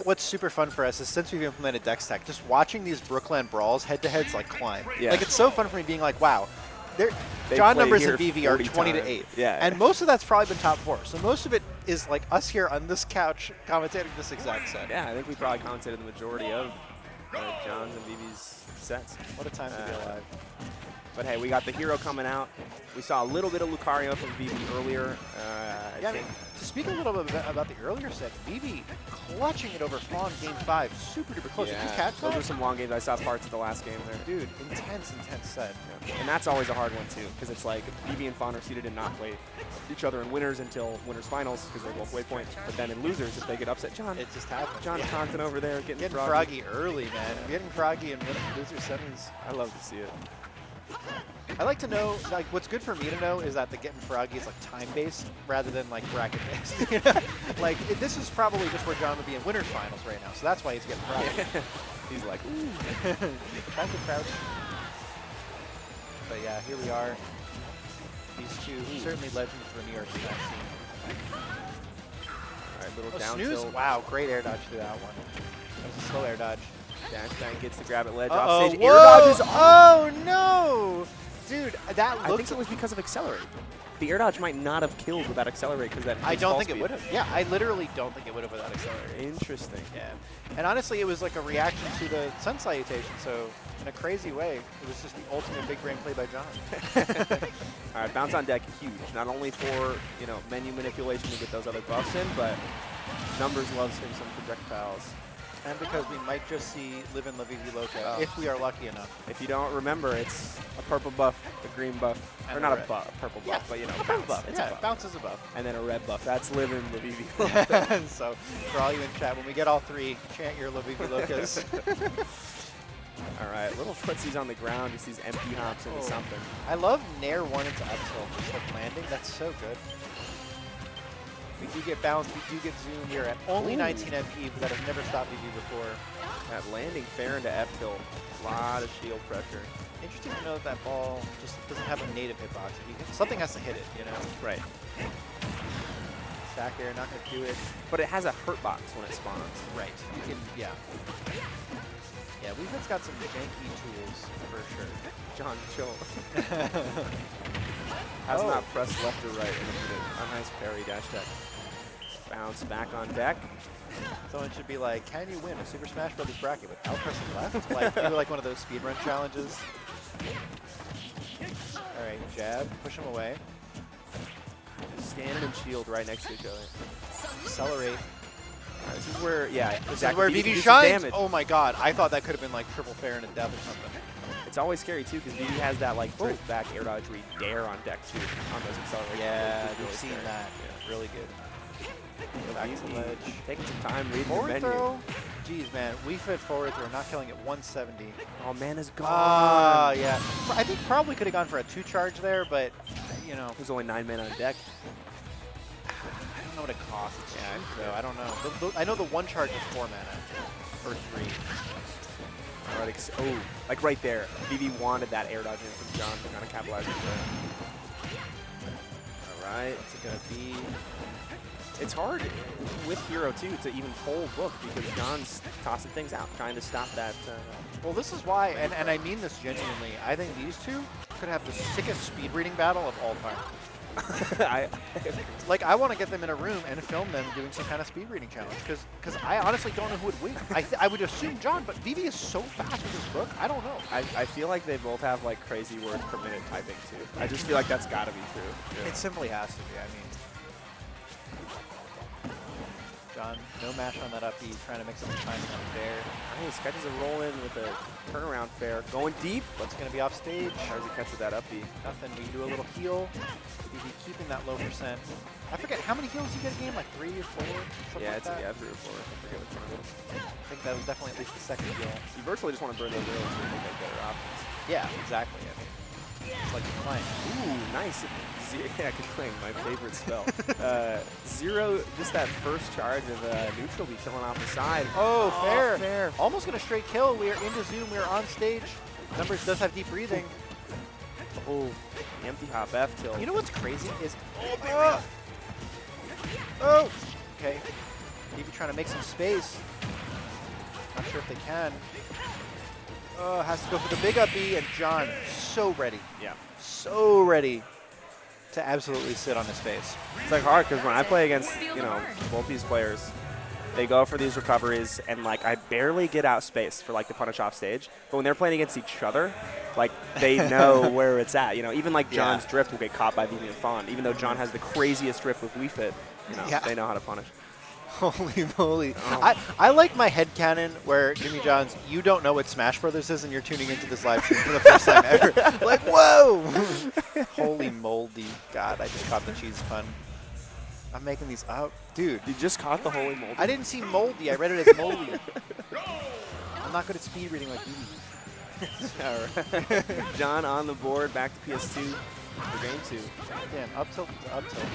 what's super fun for us is since we've implemented Dex Tech, just watching these BrookLAN Brawls head-to-heads like climb. Yeah. Like, it's so fun for me being like, wow. John numbers in Vivi are 20 to 8. Yeah. And most of that's probably been top 4. So most of it is like us here on this couch commentating this exact set. Yeah, I think we probably commentated the majority of John's and Vivi's sets. What a time to be alive. But hey, we got the hero coming out. We saw a little bit of Lucario from Vivi earlier. I mean, to speak a little bit about the earlier set, Vivi clutching it over Fawn game 5, super duper close. Yeah, Did you catch those that? were some long games. I saw parts of the last game there. Dude, intense set. Yeah. And that's always a hard one too, because it's like Vivi and Fawn are seeded and not play each other in winners until winners finals, because they're both waypoint. But then in losers, if they get upset, John, It just happens. John Taunton over there getting froggy early, man. Getting froggy in loser semis. I love to see it. I like to know, like, what's good for me to know is that the getting froggy is like time-based rather than like bracket-based. You know? Like, this is probably just where John would be in winners finals right now, so that's why he's getting froggy. He's like, ooh. Time to crouch. But yeah, here we are. These two, certainly legends for New York State scene. All right, little down snooze. tilt. Wow, great air dodge through that one. That was a slow air dodge. Dash bang gets the grab at ledge. Uh-oh, Off stage. whoa! Air dodges. Oh no! Dude, that looked... I think it was because of accelerate. The air dodge might not have killed without accelerate, because that I don't think speed. it would have. Yeah, I literally don't think it would have without accelerate. Interesting. Yeah. And honestly, it was like a reaction to the sun salutation, so in a crazy way, it was just the ultimate big brain play by John. All right, bounce on deck, huge. Not only for, you know, menu manipulation to get those other buffs in, but numbers loves him some projectiles. And because we might just see Live and La Vivi Loca, if we are lucky enough. If you don't remember, it's a purple buff, a green buff, and or not a purple buff, but you know, bounce. buff. It's a buff. Bounce is a buff. And then a red buff. That's Live and La Vivi. So for all you in chat, when we get all three, chant your La Vivi Locas. All right, little footsies on the ground, just these empty hops into something. I love Nair 1 into up tilt, just like landing. That's so good. We do get bounce, we do get zoom. You're at only 19 MP, but that has never stopped Vivi before. That landing fair into F tilt, a lot of shield pressure. Interesting to know that that ball just doesn't have a native hitbox. Something has to hit it, you know? Right. Back air, not gonna do it. But it has a hurt box when it spawns. Right. You can, yeah. Yeah, Weavehead's got some janky tools for sure. John, chill. Has not pressed left or right in a minute. A nice parry dash deck. Bounce back on deck. Someone should be like, can you win a Super Smash Bros. Bracket without pressing left? Like, do like one of those speedrun challenges. All right, jab, push him away. Stand and shield right next to each other. Accelerate. This is where, yeah, This is where Vivi shines. Oh my god, I thought that could have been like triple fair and a death or something. It's always scary too, because Vivi has that like drift back air dodge where you dare on deck too, on those accelerators. Yeah, really we've seen scary. that. Yeah, really good. Go back to the ledge. Taking some time reading Forward the menu. throw. Jeez, man, we fit forward throw, not killing at 170. Oh, man is gone. Ah, yeah. I think probably could have gone for a 2 charge there, but you know. There's only 9 men on deck. I don't know what it costs. So I don't know. I know the 1 charge is 4 mana or 3. All right, oh, like right there. Vivi wanted that air dodge in from John to kind of capitalize on that. All right, What's it gonna be? it's hard with Hero 2 to even pull book because John's tossing things out, trying to stop that. Well, this is why, and I mean this genuinely, I think these two could have the sickest speed reading battle of all time. Like, I want to get them in a room and film them doing some kind of speed reading challenge, because I honestly don't know who would win. I would assume John, but Vivi is so fast with his book, I don't know. I feel like they both have like crazy words per minute typing too. I just feel like that's got to be true. It simply has to be, I mean. John, no mash on that up B, trying to make some time on fair. Nice, catches a roll in with a turnaround fair. Going deep. What's going to be off stage? How does he catch with that up B? Nothing, we do a little heal. Vivi keeping that low percent. I forget, how many heals you get a game? Like 3 or 4? Yeah, like that? 3 or 4. I forget which one it is. I think that was definitely at least the second heal. You virtually just want to burn those arrows so you can get better options. Yeah, exactly. I mean, it's like you're playing. Ooh, nice. Yeah, good playing. My favorite spell. Zero, just that first charge of neutral be killing off the side. Oh, fair. Fair. Almost going to straight kill. We are into zoom. We are on stage. Numbers does have deep breathing. Oh, empty hop F tilt. You know what's crazy is... Oh! Okay. Vivi trying to make some space. Not sure if they can. Oh, has to go for the big up B, and John so ready. Yeah. So ready to absolutely sit on his face. It's like hard because when I play against, you know, both these players, they go for these recoveries and like I barely get out space for like the punish off stage. But when they're playing against each other, like they know where it's at. You know, even like John's drift will get caught by Vivi and Fawn. Even though John has the craziest drift with Wii Fit, you know, they know how to punish. Holy moly. I like my headcanon where, Jimmy Johns, you don't know what Smash Brothers is and you're tuning into this live stream for the first time ever. Like, whoa! Holy moldy. God, I just caught the cheese pun. I'm making these up. Dude. You just caught the holy moldy? I didn't see moldy. I read it as moldy. I'm not good at speed reading like Vivi. All right. John on the board, back to PS2 for game 2. Damn, up tilt to up tilt.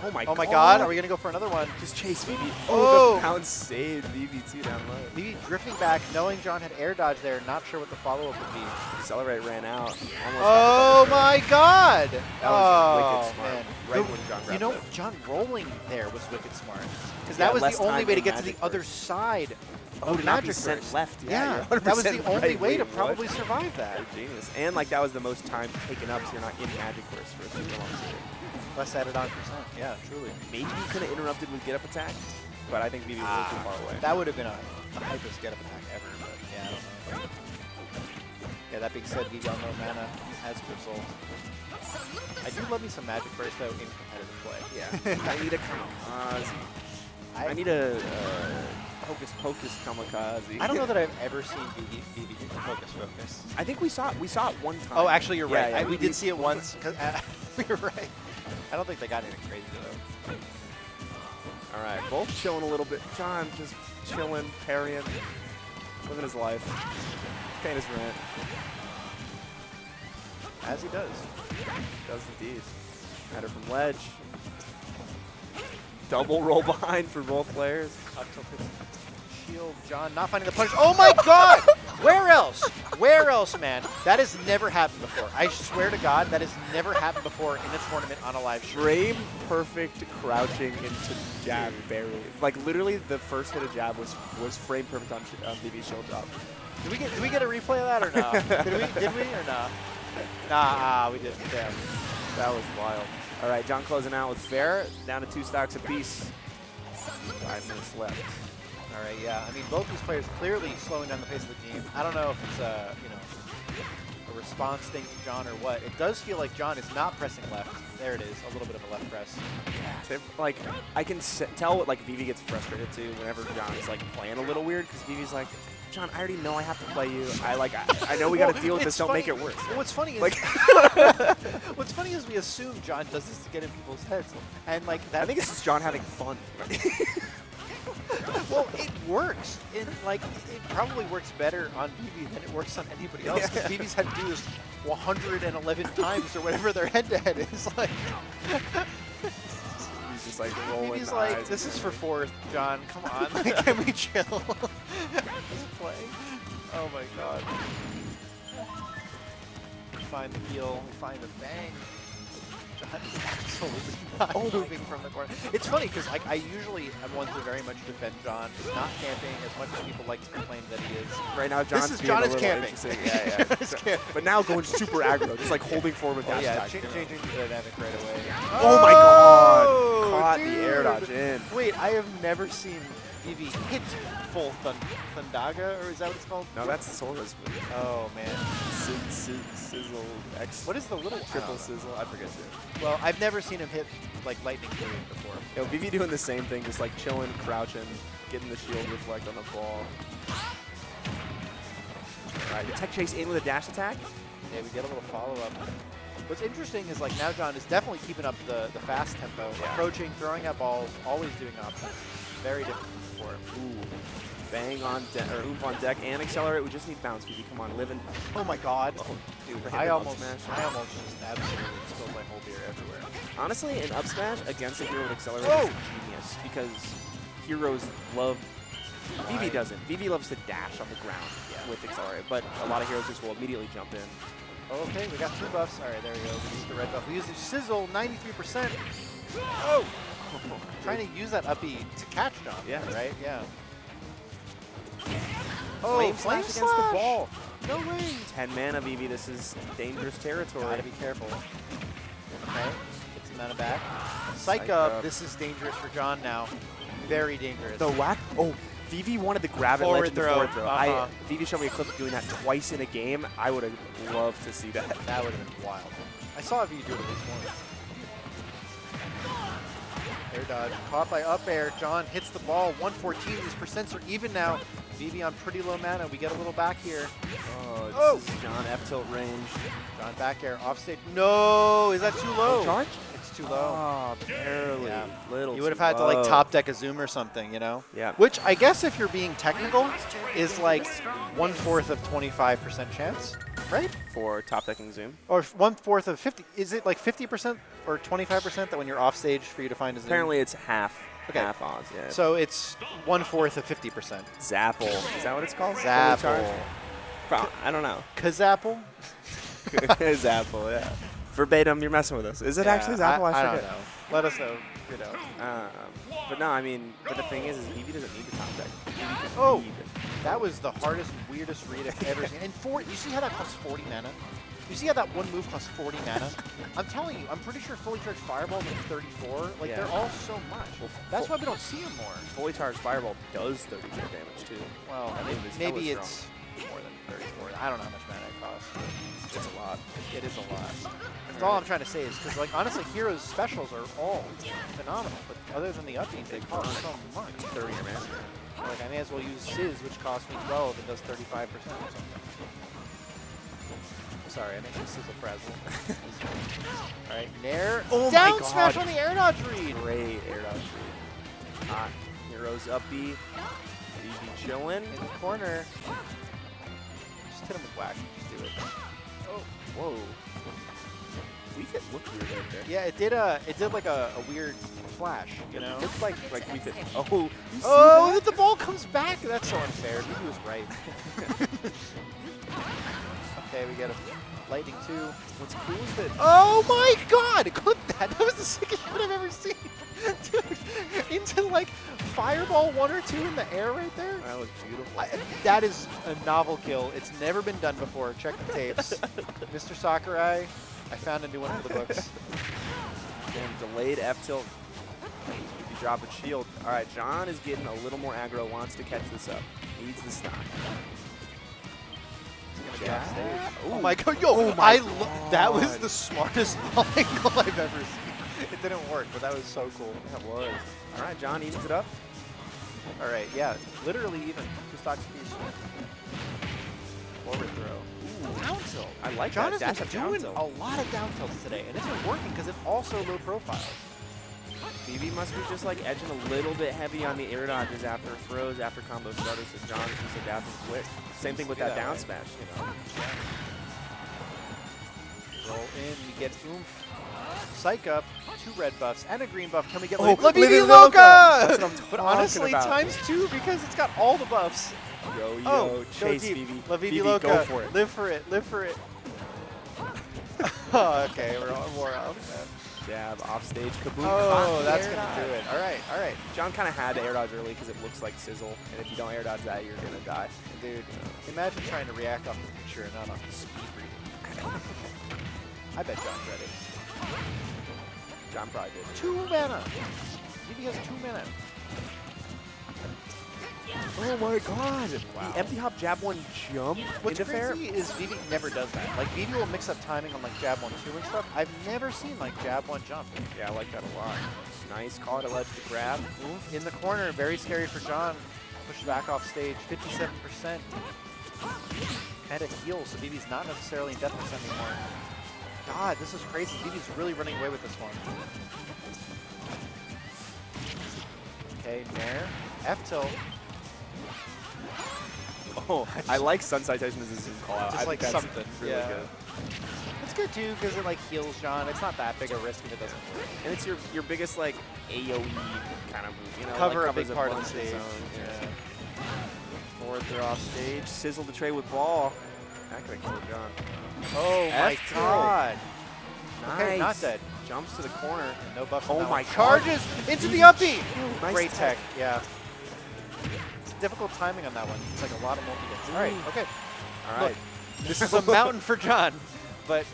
Oh my god, are we going to go for another one? Just chase Vivi. Oh! The pound saved Vivi too down low. Vivi drifting back, knowing John had air dodge there, not sure what the follow-up would be. Accelerate ran out. Almost oh my god! That was wicked smart. Man. Right when John grabbed You know, it. John rolling there was wicked smart. Because Yeah, that was less the only time way to than get to the Magic other Burst. side Oh, of to not be Magic sent Burst. left. Yeah, you're that was the 100% only right. way to Wait, probably what? survive that. You're genius. And like that was the most time taken up, so you're not in Magic Burst for a super long period. Less added on percent. Yeah, truly. Maybe you could have interrupted with get up attack, but I think Vivi was a little too far away. That would have been the hypest get up attack ever, but yeah, I don't know. Yeah, that being said, Vivi on low mana as a result. I do love me some Magic Burst though in competitive play. Yeah. I need a kamikaze. I need a hocus pocus kamikaze. I don't know that I've ever seen Vivi hit Focus Focus. I think we saw it one time. Oh, actually, you're right. Yeah, we did see it once. You're right. I don't think they got anything crazy though. All right, both chilling a little bit. John just chilling, parrying, living his life, paying his rent. As he does. Does indeed. Header from ledge. Double roll behind for both players. Up tilt hits shield. John not finding the punch. Oh my god! Where else? Where else, man? That has never happened before. I swear to God, that has never happened before in a tournament on a live stream. Frame perfect crouching into jab barely. Like literally the first hit of jab was frame perfect on Vivi's shield drop. Did we get a replay of that or no? Did we or no? Nah, we didn't. Damn. That was wild. All right, John closing out with fair, down to 2 stocks apiece. 5 minutes left. All right, yeah. I mean, both these players clearly slowing down the pace of the game. I don't know if it's a response thing from John or what. It does feel like John is not pressing left. There it is, a little bit of a left press. Yeah. Like I can tell what like Vivi gets frustrated too whenever John is like playing a little weird because Vivi's like, John, I already know I have to play you. I know we got to deal with this. Don't make it worse. Well, what's funny is like, what's funny is we assume John does this to get in people's heads, and like that. I think it's just John having fun. Well, it works. And like it probably works better on Vivi than it works on anybody else. Because Vivi's had to do this 111 times or whatever their head-to-head is. Like he's just like rolling. Vivi's like, this is for 4th, John. Come on, like, can we chill? Just play. Oh my god. We find the heal. We find the bang. John is absolutely not moving from the corner. It's funny because like I usually am one to very much defend John. He's not camping as much as people like to complain that he is. Right now, John is camping. Yeah. But now going super aggro, just like holding forward with dash attack. Changing the dynamic right away. Oh my god! Caught the air dodge in. Wait, I have never seen Vivi hit full Thundaga, or is that what it's called? No, that's Sora's move. Oh man. Sizzle X. What is the little triple sizzle? I forget it. Well, I've never seen him hit like lightning period before. Yo, Vivi doing the same thing, just like chilling, crouching, getting the shield reflect on the ball. Alright, the tech chase in with a dash attack. Yeah, we get a little follow-up. What's interesting is like now John is definitely keeping up the fast tempo, approaching, throwing out balls, always doing options. Very different from before. Ooh. Bang on deck, or oomph on deck, and accelerate. We just need bounce, Vivi. Come on, living. Oh my god. Oh, dude, I almost just absolutely spilled my whole beer everywhere. Honestly, an up smash against a hero with accelerate is genius because heroes love. Vivi doesn't. Vivi loves to dash on the ground with accelerate, but a lot of heroes just will immediately jump in. Okay, we got 2 buffs. All right, there we go. We use the red buff. We use the sizzle, 93%. Oh! Trying to use that uppy to catch John. Yeah. Right? Yeah. Oh, Flame Slash against the Slash. ball. No way. 10 mana, Vivi. This is dangerous territory. Gotta be careful. Okay, get some mana back. Psych Psych up. up. This is dangerous for John now. Very dangerous. The whack. Oh, Vivi wanted the grab it Forward ledge throw. forward throw. Uh-huh. Vivi showed me a clip of doing that twice in a game. I would have loved to see that. That would have been wild. I saw Vivi do it at least once. Air dodge. Caught by up air. John hits the ball. 114. These percents are even now. Vivi on pretty low mana. We get a little back here. Oh, this is John F tilt range. John back air. Off stage. No! Is that too low? Charge? It's too low. Oh, barely. Yeah. Little You would have too had to like low. top deck a zoom or something, you know? Yeah. Which I guess if you're being technical is like 1/4 of 25% chance, right? For top decking zoom. Or 1/4 of 50. Is it like 50% or 25% that when you're off stage for you to find a zoom? Apparently it's half. Okay. Half odds, yeah. So it's 1/4 of 50%. Zapple. Is that what it's called? Fully Zapple. charged? I don't know. Kazapple? Zapple, yeah. Verbatim, you're messing with us. Is it actually Zapple? I don't forget. know. Let us know. You know. But no, I mean, but the thing is Vivi doesn't need the top deck. Vivi can Oh. read. That was the hardest, weirdest read I've ever seen. And you see how that costs 40 mana? You see how that one move costs 40 mana? I'm telling you, I'm pretty sure fully charged Fireball makes 34. Like, Yeah. they're all so much. Well, That's why we don't see them more. Fully charged Fireball does 34 damage too. Well, That move is maybe hella it's more than 34. I don't know how much mana it costs. But It's a lot. it is a lot. That's all I'm trying to say is because, like, honestly, Heroes specials are all phenomenal. But other than the upbeats, they cost so much. 30 mana. Like, I may as well use Sizz, which costs me 12 and does 35% or something. Sorry, I meant the Sizzle Frazzle. All right, Nair. Oh my Down God. smash on the air dodge read. Great air dodge read. Hot. Heroes up B. Vivi chillin'. In the corner. Just hit him with whack. Just do it. Oh, whoa. We fit looked weird right there. Yeah, it did like a weird flash, you know? It's like we fit. Oh, you see Oh, that? the ball comes back. That's so unfair. Vivi was right. Okay, we get a lightning 2. What's cool is that Oh my God! Clip that. That was the sickest shit I've ever seen. Dude, into like Fireball 1 or 2 in the air right there. that was beautiful. That is a novel kill. It's never been done before. Check the tapes. Mr. Sakurai, I found a new one for the books. And delayed F tilt. You drop a shield. All right, John is getting a little more aggro. Wants to catch this up. Needs the stock. Yeah. Oh Ooh. my God! Yo, Oh my that was God. the smartest ball angle I've ever seen. It didn't work, but that was so cool. That was. All right, John evens it up. All right, yeah, literally even 2 stocks apiece. Forward throw. Ooh, down tilt. I like John that. has Dash been up down doing tilt. a lot of down tilts today, and it's been working because it's also low profile. Vivi must be just like edging a little bit heavy on the air dodges after throws, after combo starters, so John's just adapting quick. Same thing with that down smash, you know. Roll in, we get oomph. Psych up, 2 red buffs and a green buff. Can we get Oh, La Vivi Vivi Loca? That's what I'm But talking honestly, about. ×2 because it's got all the buffs. Yo, Oh, chase go deep. Vivi. La Vivi Vivi, Loca. go for it. Live for it, live for it. Oh, okay, we're on more out. Jab, off stage, kaboom. Oh, cock, that's air going to dodge. do it. All right, all right. John kind of had to air dodge early because it looks like sizzle, and if you don't air dodge that, you're going to die. Dude, imagine trying to react off the picture and not off the speed reading. I bet John's ready. John probably did. 2 mana. Vivi has 2 mana. Oh my god! Wow. The empty hop jab 1 jump What's into fair. crazy is Vivi never does that. Like, Vivi will mix up timing on, like, jab 1-2 and stuff. I've never seen, like, jab 1 jump. Yeah, I like that a lot. Nice call to ledge to grab. Oof, in the corner, very scary for John. Pushed back off stage, 57%. And a heal, so Vivi's not necessarily in death percent anymore. God, this is crazy. Vivi's really running away with this one. Okay, Nair. F-tilt. Oh, I like Sun Citation as a zoom call out. Just I like think that's something. really Yeah. good. It's good too because it like heals John. It's not that big a risk if it doesn't work. And it's your biggest like AoE kind of move, you know? Cover like, a big covers part of bunch the stage. zone. Yeah. Forward throw off stage, sizzle the tray with ball. That could have killed John. Oh my F-tilt. God. Nice. Okay, not dead. Jumps to the corner. And no buffs. Oh on that my one. God. Charges into the Vivi uppy. Nice Great tech. Yeah. difficult timing on that one. It's like a lot of multi-hits. All right, okay. All right. Look, this is a mountain for John, but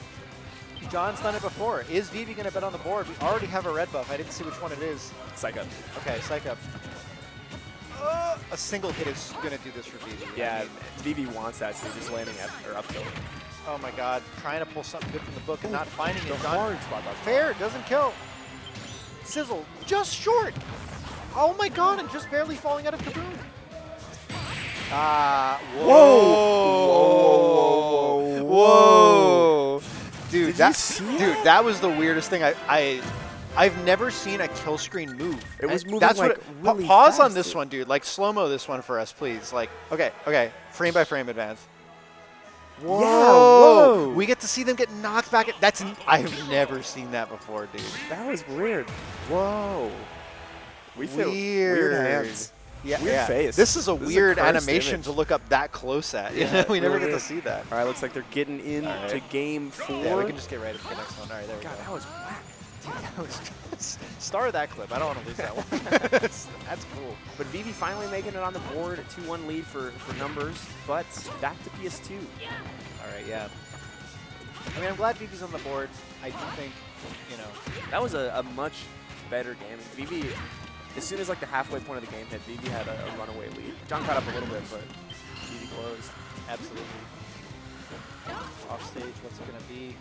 John's done it before. Is Vivi going to bet on the board? We already have a red buff. I didn't see which one it is. Psych up. Okay, psych up. A single hit is going to do this for Vivi. Yeah, I mean, Vivi wants that, so just landing at or up tilt. oh my God, trying to pull something good from the book and not finding The it. John, hard spot dodge. fair, doesn't kill. Sizzle, just short. Oh my God, and just barely falling out of Kaboom. Whoa. Whoa. Whoa. Dude, Did you see that? that was the weirdest thing. I've never seen a kill screen move. It was moving That's like what really pause fast, on this dude. one, dude. Like slow-mo this one for us, please. Like, okay. Frame by frame advance. Whoa. whoa. We get to see them get knocked back. I've never seen that before, dude. That was weird. Whoa. We feel Weird. weird hands. Yeah, Weird face. This is a This is a weird cursed animation image. to look up that close at. Yeah, We never really get to is. see that. All right, looks like they're getting into right. game 4. Yeah, we can just get right into the next one. All right, there we God, go. that was whack. Dude, that was star that clip. I don't want to lose that one. That's cool. But Vivi finally making it on the board, a 2-1 lead for numbers, but back to PS2. All right, yeah. I mean, I'm glad Vivi's on the board. I do think, you know. That was a much better game. Vivi, as soon as like the halfway point of the game hit, Vivi had a runaway lead. John caught up a little bit, but Vivi closed. Absolutely. Off stage, what's it going to be?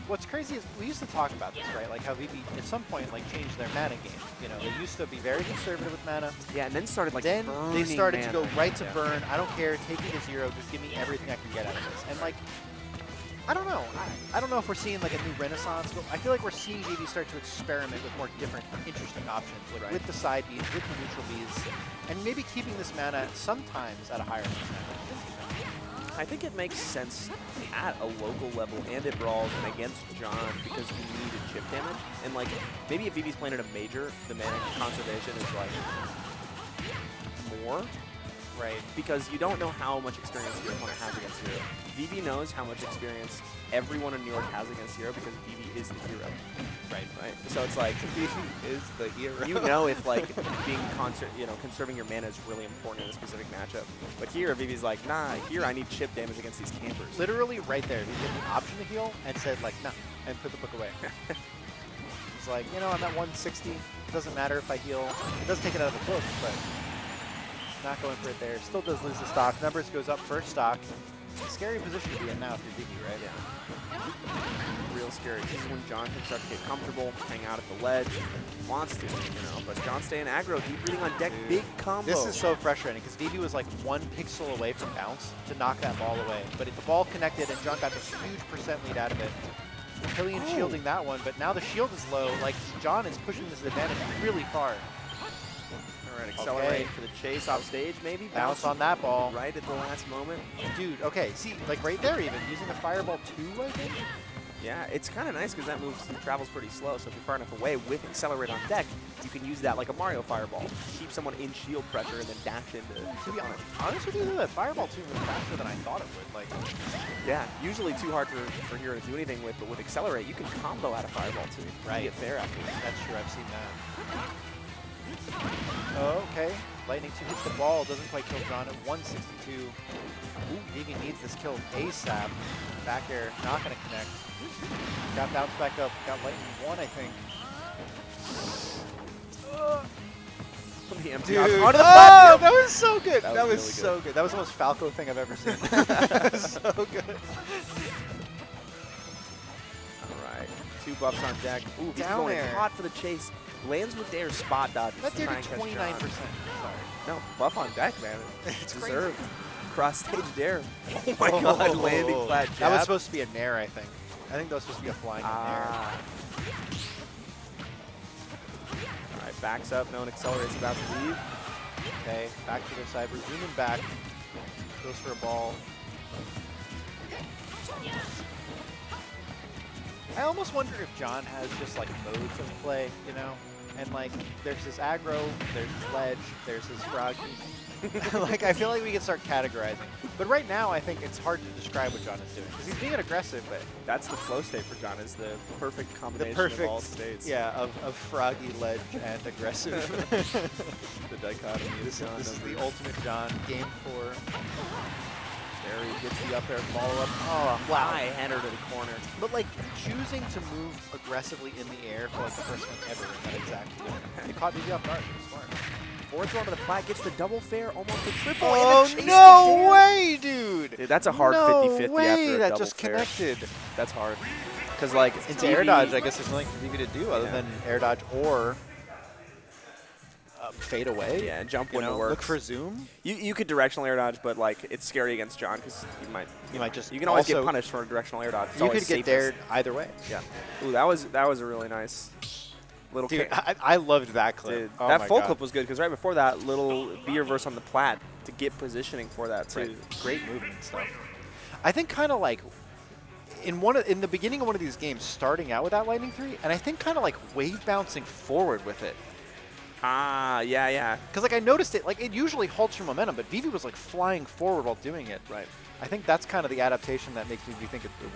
What's crazy is we used to talk about this, right? Like how Vivi at some point like changed their mana game. You know, they used to be very conservative with mana. Yeah, and then started like Then they burning started to mana. go right to Yeah. burn. I don't care. Take me to 0. Just give me everything I can get out of this. And like, I don't know. I don't know if we're seeing like a new renaissance, but I feel like we're seeing Vivi start to experiment with more different, interesting options, like Right. with the side beams, with the neutral bees, and maybe keeping this mana sometimes at a higher percentage. I think it makes sense at a local level and at Brawls and against John because you needed chip damage. And like, maybe if Vivi's playing at a major, the mana conservation is like more. Right, because you don't know how much experience your opponent has against Hero. Vivi knows how much experience everyone in New York has against Hero because Vivi is the hero. Right. So it's like Vivi is the hero. you know if like being conserving your mana is really important in a specific matchup. But here Vivi's like, nah, here I need chip damage against these campers. Literally right there, he gave the option to heal and said like, no, and put the book away. He's like, you know, I'm at 160. It doesn't matter if I heal. It does take it out of the book, but not going for it there. Still does lose the stock. Numbers goes up first stock. Scary position to be in now if you're Vivi, right? Yeah. Real scary. This is when John can start to get comfortable, hang out at the ledge. Wants to, but John staying aggro, deep breathing on deck, big combo. This is so frustrating because Vivi was like 1 pixel away from bounce to knock that ball away. But the ball connected and John got this huge percent lead out of it. Killian shielding that one, but now the shield is low. Like, John is pushing this advantage really far. All right, accelerate for the chase off stage, maybe. Bounce on that ball. Right at the last moment. Dude, okay, see, like right there even, using a fireball 2, I think? Yeah, it's kind of nice because that move travels pretty slow, so if you're far enough away with accelerate on deck, you can use that like a Mario fireball. Keep someone in shield pressure and then dash into. To be honest with you, that fireball 2 was faster than I thought it would. Like, Yeah, usually too hard for Hero to do anything with, but with accelerate, you can combo out of fireball too. Right. You get there afterwards. that's true, I've seen that. Oh, okay. Lightning 2 hits the ball, doesn't quite kill John at 162. Ooh, Vivi needs this kill ASAP. Back air, not going to connect. Got bounced back up. Got Lightning 1, I think. The empty Dude, onto the platform. that was so good. That That was was really so good. That was the most Falco thing I've ever seen. That was so good. All right, 2 buffs on deck. Ooh, he's Down going air. hot for the chase. Lands with their spot dodges. That to did try and catch 29%. John. Sorry. No, buff on deck, man. It's deserved. Cross stage dare. Oh my Oh. god, landing flat jab. That was supposed to be a nair, I think. I think that was supposed to be a flying nair. Ah. All right, backs up. No one accelerates, about to leave. Okay, back to their side. We're zooming back. Goes for a ball. I almost wonder if John has just like modes of play, you know? and like there's his aggro, there's his ledge, there's his froggy. Like I feel like we can start categorizing. But right now I think it's hard to describe what John is doing because he's being aggressive, but That's the flow state for John, is the perfect the combination perfect of all states. yeah, of froggy, ledge, and aggressive. The dichotomy This of John. is the ultimate John. Game 4. There he gets the up air follow up. Oh, wow. High enter to the corner. But like choosing to move aggressively in the air for like the first time ever in that exact moment. It caught Vivi off guard. It was smart. Forward throw to the plat, gets the double fair, almost a triple. Oh, and a chase no to way, dude. Dude, that's a hard no 50-50 way. after a That double just fair. connected. That's hard. Because, like, Into air dodge, I guess there's nothing for Vivi to do other Yeah. than air dodge or fade away. Yeah, and jump You when it know, works. look for zoom. You could directional air dodge, but, like, it's scary against John because you might just You can always get also- punished for a directional air dodge. It's You always could get safest. dared either way. Yeah. Ooh, that was a really nice little Dude, kick. I loved that clip. Dude, Oh that my full God. clip was good because right before that, little B reverse on the plat to get positioning for that too. Right. Great movement and stuff. I think kind of like in the beginning of one of these games, starting out with that lightning 3, and I think kind of like wave bouncing forward with it. Ah, yeah. Because like I noticed it, like it usually halts your momentum, but Vivi was like flying forward while doing it. Right. I think that's kind of the adaptation that makes me think it works.